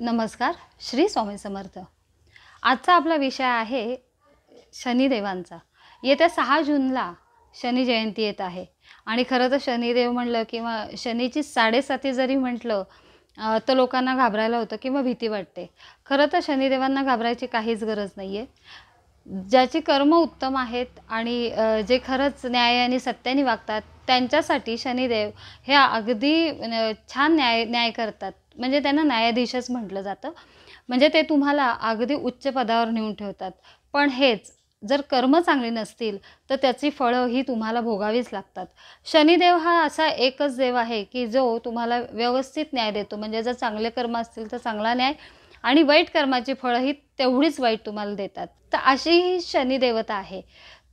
नमस्कार. श्री स्वामी समर्थ. आजचा आपला विषय आहे शनिदेवांचा. येत्या 6 जूनला शनी जयंती येत आहे आणि खरं तर शनिदेव म्हणलं किंवा शनीची 7.5 जरी म्हटलं तर लोकांना घाबरायला होतं किंवा भीती वाटते. खरं तर शनिदेवांना घाबरायची काहीच गरज नाही आहे. ज्याची कर्म उत्तम आहेत आणि जे खरंच न्याय आणि सत्याने वागतात त्यांच्यासाठी शनिदेव हे अगदी छान न्याय करतात. म्हणजे त्यांना न्यायाधीशच म्हटलं जातं. म्हणजे ते तुम्हाला अगदी उच्च पदावर नेऊन ठेवतात. पण हेच जर कर्म चांगली नसतील तर त्याची फळं ही तुम्हाला भोगावीच लागतात. शनिदेव हा असा एकच देव आहे की जो तुम्हाला व्यवस्थित न्याय देतो. म्हणजे जर चांगले कर्म असतील तर चांगला न्याय आणि वाईट कर्माची फळं ही तेवढीच वाईट तुम्हाला देतात. तर अशी ही शनिदेवता आहे.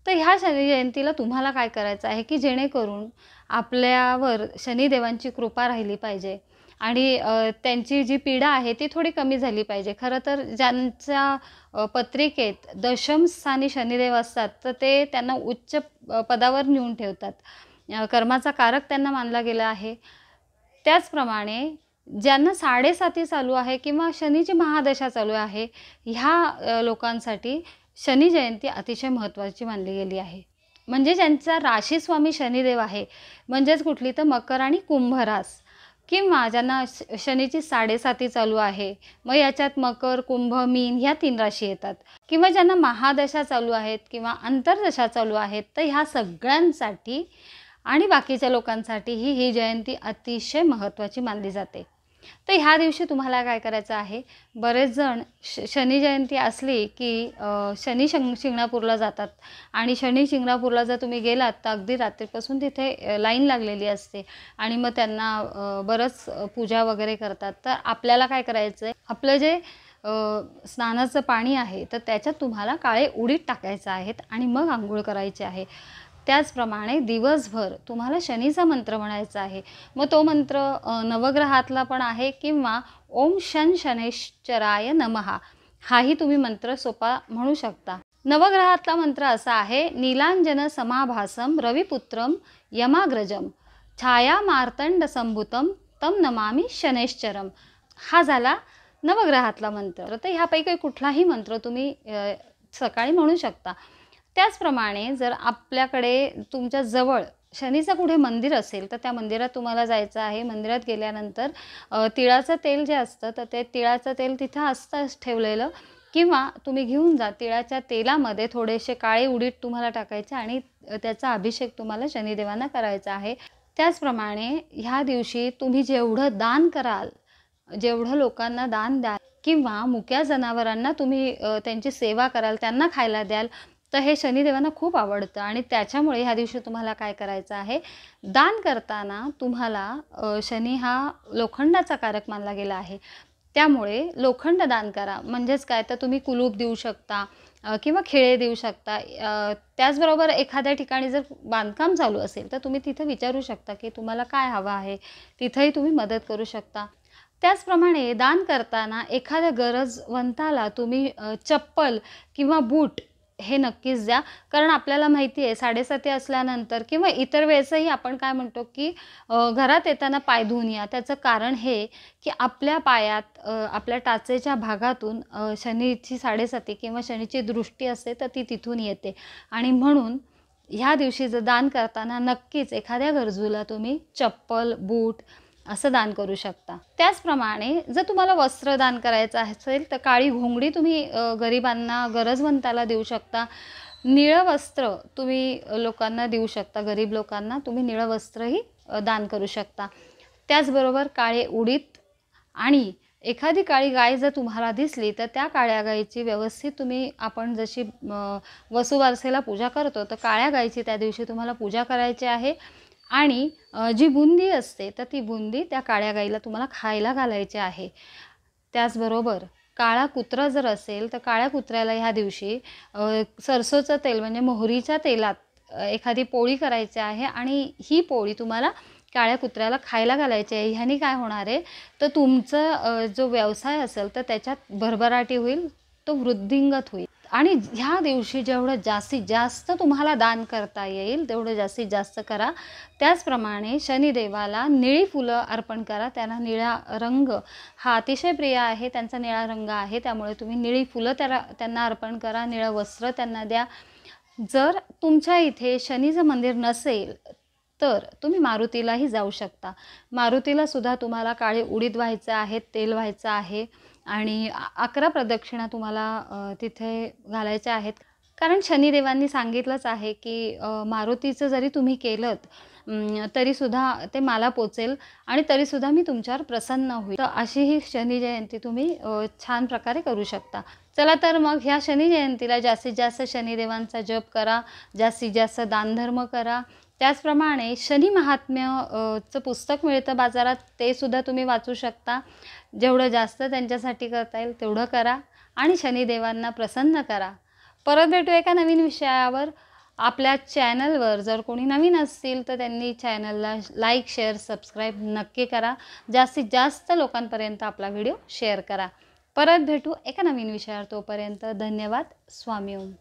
तर ह्या शनी जयंतीला तुम्हाला काय करायचं आहे की जेणेकरून आपल्यावर शनिदेवांची कृपा राहिली पाहिजे आणि त्यांची जी पीडा आहे ती थोडी कमी झाली पाहिजे. खरं तर ज्यांच्या पत्रिकेत दशम स्थानी शनिदेव असतात तर ते त्यांना उच्च पदावर नेऊन ठेवतात. कर्माचा कारक त्यांना मानला गेला आहे. त्याचप्रमाणे ज्यांना 7.5 चालू आहे किंवा शनीची महादशा चालू आहे ह्या लोकांसाठी शनी जयंती अतिशय महत्त्वाची मानली गेली आहे. म्हणजे ज्यांचा राशीस्वामी शनिदेव आहे, म्हणजेच कुठली तर मकर आणि कुंभ रास, किंवा ज्यांना शनीची 7.5 चालू आहे, मग याच्यात मकर, कुंभ, मीन ह्या 3 राशी येतात, किंवा ज्यांना महादशा चालू आहेत किंवा अंतर्दशा चालू आहेत, तर ह्या सगळ्यांसाठी आणि बाकीच्या लोकांसाठीही ही जयंती अतिशय महत्त्वाची मानली जाते. तर ह्या दिवशी तुम्हाला काय करायचं आहे, बरेच जण शनी जयंती असली की शनी शिंगणापूरला जातात आणि शनी शिंगणापूरला जर तुम्ही गेलात तर अगदी रात्रीपासून तिथे लाईन लागलेली असते आणि मग त्यांना बरंच पूजा वगैरे करतात. तर आपल्याला काय करायचं आहे, आपलं जे स्नानाचं पाणी आहे तर त्याच्यात तुम्हाला काळे उडीद टाकायचे आहेत आणि मग आंघोळ करायची आहे. त्याचप्रमाणे दिवसभर तुम्हाला शनीचा मंत्र म्हणायचा आहे. मग तो मंत्र नवग्रहातला पण आहे किंवा ओम शन शनैश्चराय नमः हाही तुम्ही मंत्र सोपा म्हणू शकता. नवग्रहातला मंत्र असा आहे, नीलांजन समाभासम रविपुत्रम यमाग्रजम छाया मार्तंड संभूतम तम नमामि शनैश्चरम. हा झाला नवग्रहातला मंत्र. तर ह्यापैकी कुठलाही मंत्र तुम्ही सकाळी म्हणू शकता. त्याचप्रमाणे जर आपल्याकडे तुमच्या जवळ शनीचं कुठे मंदिर असेल तर त्या मंदिरात तुम्हाला जायचं आहे. मंदिरात गेल्यानंतर तिळाचं तेल जे असतं तर ते तिळाचं तेल तिथं असतंच ठेवलेलं, किंवा तुम्ही घेऊन जा. तिळाच्या तेलामध्ये थोडेसे काळे उडीद तुम्हाला टाकायचे आणि त्याचा अभिषेक तुम्हाला शनिदेवांना करायचा आहे. त्याचप्रमाणे ह्या दिवशी तुम्ही जेवढं दान कराल, जेवढं लोकांना दान द्याल किंवा मुक्या जनावरांना तुम्ही त्यांची सेवा कराल, त्यांना खायला द्याल, तर हे शनिदेवांना खूप आवडतं. आणि त्याच्यामुळे ह्या दिवशी तुम्हाला काय करायचं आहे, दान करताना तुम्हाला शनी हा लोखंडाचा कारक मानला गेला आहे. त्यामुळे लोखंड दान करा. म्हणजेच काय, तर तुम्ही कुलूप देऊ शकता किंवा खिळे देऊ शकता. त्याचबरोबर एखाद्या ठिकाणी जर बांधकाम चालू असेल तर तुम्ही तिथं विचारू शकता की तुम्हाला काय हवं आहे, तिथंही तुम्ही मदत करू शकता. त्याचप्रमाणे दान करताना एखाद्या गरजवंताला तुम्ही चप्पल किंवा बूट हे नक्कीच द्या. कारण आपल्याला माहिती आहे 7.5 असल्यानंतर किंवा इतर वेळेसही आपण काय म्हणतो की घरात येताना पाय धुवून या. त्याचं कारण हे की आपल्या पायात आपल्या टाचेच्या भागातून शनीची 7.5 किंवा शनीची दृष्टी असते तर ती तिथून येते. आणि म्हणून ह्या दिवशी जर दान करताना नक्कीच एखाद्या गरजूला तुम्ही चप्पल, बूट असं दान करू शकता. त्याचप्रमाणे जर तुम्हाला वस्त्रदान करायचं असेल तर काळी घोंगडी तुम्ही गरिबांना, गरजवंताला देऊ शकता. निळं वस्त्र तुम्ही लोकांना देऊ शकता. गरीब लोकांना तुम्ही निळं वस्त्रही दान करू शकता. त्याचबरोबर काळे उडीद आणि एखादी काळी गाय जर तुम्हाला दिसली तर त्या काळ्या गायीची व्यवस्थित तुम्ही, आपण जशी वसुबारसेला पूजा करतो तर काळ्या गायीची त्या दिवशी तुम्हाला पूजा करायची आहे. आणि जी बुंदी असते तर ती बुंदी त्या काळ्या गाईला तुम्हाला खायला घालायची आहे. त्याचबरोबर काळा कुत्रा जर असेल तर काळ्या कुत्र्याला ह्या दिवशी सरसोचं तेल म्हणजे मोहरीच्या तेलात एखादी पोळी करायची आहे आणि ही पोळी तुम्हाला काळ्या कुत्र्याला खायला घालायची आहे. ह्याने काय होणार आहे, तर तुमचा जो व्यवसाय असेल तर त्याच्यात भरभराटी होईल, तो वृद्धिंगत होईल. आणि ह्या दिवशी जेवढं जास्तीत जास्त तुम्हाला दान करता येईल तेवढं जास्तीत जास्त करा. त्याचप्रमाणे शनिदेवाला निळी फुलं अर्पण करा. त्यांना निळा रंग हा अतिशय प्रिय आहे, त्यांचा निळा रंग आहे, त्यामुळे तुम्ही निळी फुलं त्यांना अर्पण करा, निळं वस्त्र त्यांना द्या. जर तुमच्या इथे शनीचं मंदिर नसेल तर तुम्ही मारुतीलाही जाऊ शकता. मारुतीला सुद्धा तुम्हाला काळे उडीद व्हायचं आहे, तेल व्हायचं आहे आणि 11 प्रदक्षिणा तुम्हाला तिथे घालायच्या आहेत. कारण शनिदेवांनी सांगितलंच आहे की मारुतीचं जरी तुम्ही केलंत तरीसुद्धा ते मला पोचेल आणि तरीसुद्धा मी तुमच्यावर प्रसन्न होईल. तर अशी ही शनी जयंती तुम्ही छान प्रकारे करू शकता. चला तर मग ह्या शनी जयंतीला जास्तीत जास्त शनिदेवांचा जप करा, जास्तीत जास्त दानधर्म करा. त्याचप्रमाणे शनी महात्म्य चं पुस्तक मिळतं बाजारात, ते सुद्धा तुम्ही वाचू शकता. जेवढं जास्त त्यांच्यासाठी करता येईल तेवढं करा आणि शनिदेवांना प्रसन्न करा. परत भेटू एका नवीन विषयावर. आपल्या चॅनलवर जर कोणी नवीन असतील तर त्यांनी चॅनलला लाईक, शेअर, सबस्क्राईब नक्की करा. जास्तीत जास्त लोकांपर्यंत आपला व्हिडिओ शेअर करा. परत भेटू एका नवीन विषयावर. तोपर्यंत धन्यवाद. स्वामी ओम.